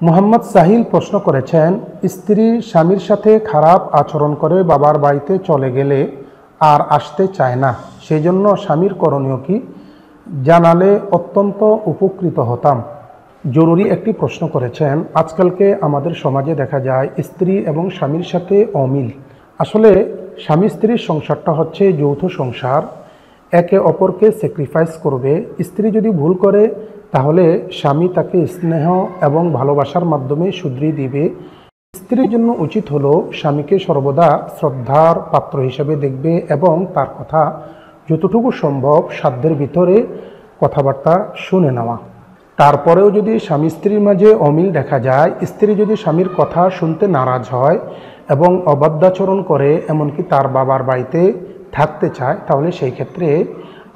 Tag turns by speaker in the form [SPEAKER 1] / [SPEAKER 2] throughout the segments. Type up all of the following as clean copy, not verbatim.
[SPEAKER 1] মোহাম্মদ সাহিল প্রশ্ন করেছেন, স্ত্রী স্বামীর সাথে খারাপ আচরণ করে বাবার বাড়িতে চলে গেলে আর আসতে চায় না, সেই জন্য স্বামীর করণীয় কি? জানালে অত্যন্ত উপকৃত হতাম। জরুরি একটি প্রশ্ন করেছেন। আজকালকে আমাদের সমাজে দেখা যায় স্ত্রী এবং স্বামীর সাথে অমিল। আসলে স্বামী স্ত্রীর সংসারটা হচ্ছে যৌথ সংসার, একে অপরকে স্যাক্রিফাইস করবে। স্ত্রী যদি ভুল করে তাহলে স্বামী তাকে স্নেহ এবং ভালোবাসার মাধ্যমে শুধরিয়ে দিবে। স্ত্রীর জন্য উচিত হলো স্বামীকে সর্বদা শ্রদ্ধার পাত্র হিসেবে দেখবে এবং তার কথা যতটুকু সম্ভব সাধ্যের ভিতরে কথাবার্তা শুনে নেওয়া। তারপরেও যদি স্বামী স্ত্রীর মাঝে অমিল দেখা যায়, স্ত্রী যদি স্বামীর কথা শুনতে নারাজ হয় এবং অবাধ্যাচরণ করে, এমনকি তার বাবার বাড়িতে থাকতে চায়, তাহলে সেই ক্ষেত্রে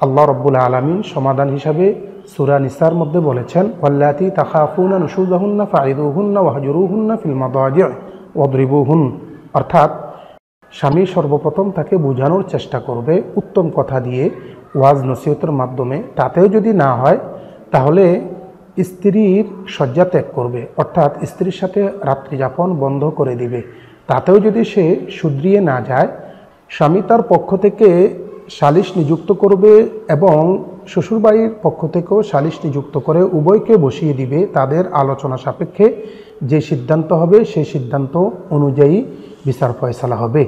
[SPEAKER 1] আল্লাহ রাব্বুল আলামিন সমাধান হিসাবে সূরা নিসার মধ্যে বলেছেন, ওয়াল্লাতী তাখাফুনা নুশুযাহুন্না ফাইদুহুন্না ওয়াহজুরুহুন্না ফিল মাদাজি' ওয়াদরিবুহুন। অর্থাৎ স্বামী সর্বপ্রথম তাকে বোঝানোর চেষ্টা করবে উত্তম কথা দিয়ে, ওয়াজ নসিহতের মাধ্যমে। তাতেও যদি না হয় তাহলে স্ত্রীর শয্যা ত্যাগ করবে, অর্থাৎ স্ত্রীর সাথে রাত্রিযাপন বন্ধ করে দিবে। তাতেও যদি সে শুধরিয়ে না যায়, স্বামী তার পক্ষ থেকে সালিশ নিযুক্ত করবে এবং শ্বশুরবাড়ির পক্ষ থেকেও সালিশ নিযুক্ত করে উভয়কে বসিয়ে দিবে। তাদের আলোচনা সাপেক্ষে যে সিদ্ধান্ত হবে সেই সিদ্ধান্ত অনুযায়ী বিচার ফয়সালা হবে।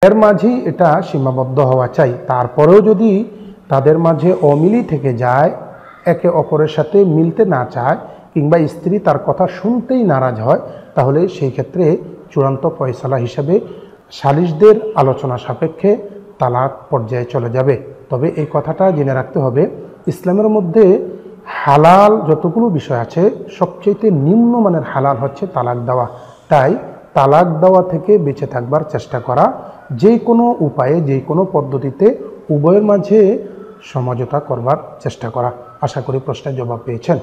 [SPEAKER 1] এর মাঝেই এটা সীমাবদ্ধ হওয়া চাই। তারপরেও যদি তাদের মাঝে অমিলই থেকে যায়, একে অপরের সাথে মিলতে না চায় কিংবা স্ত্রী তার কথা শুনতেই নারাজ হয়, তাহলে সেই ক্ষেত্রে চূড়ান্ত ফয়সালা হিসেবে সালিশদের আলোচনা সাপেক্ষে তালাক পর্যায়ে চলে যাবে। তবে এই কথাটা জেনে রাখতে হবে, ইসলামের মধ্যে হালাল যতগুলো বিষয় আছে সবচেয়ে নিম্নমানের হালাল হচ্ছে তালাক দেওয়া। তাই তালাক দেওয়া থেকে বেঁচে থাকবার চেষ্টা করা, যে কোনো উপায়ে যে কোনো পদ্ধতিতে উভয়ের মাঝে সমঝোতা করবার চেষ্টা করা। আশা করি প্রশ্নের জবাব পেয়েছেন।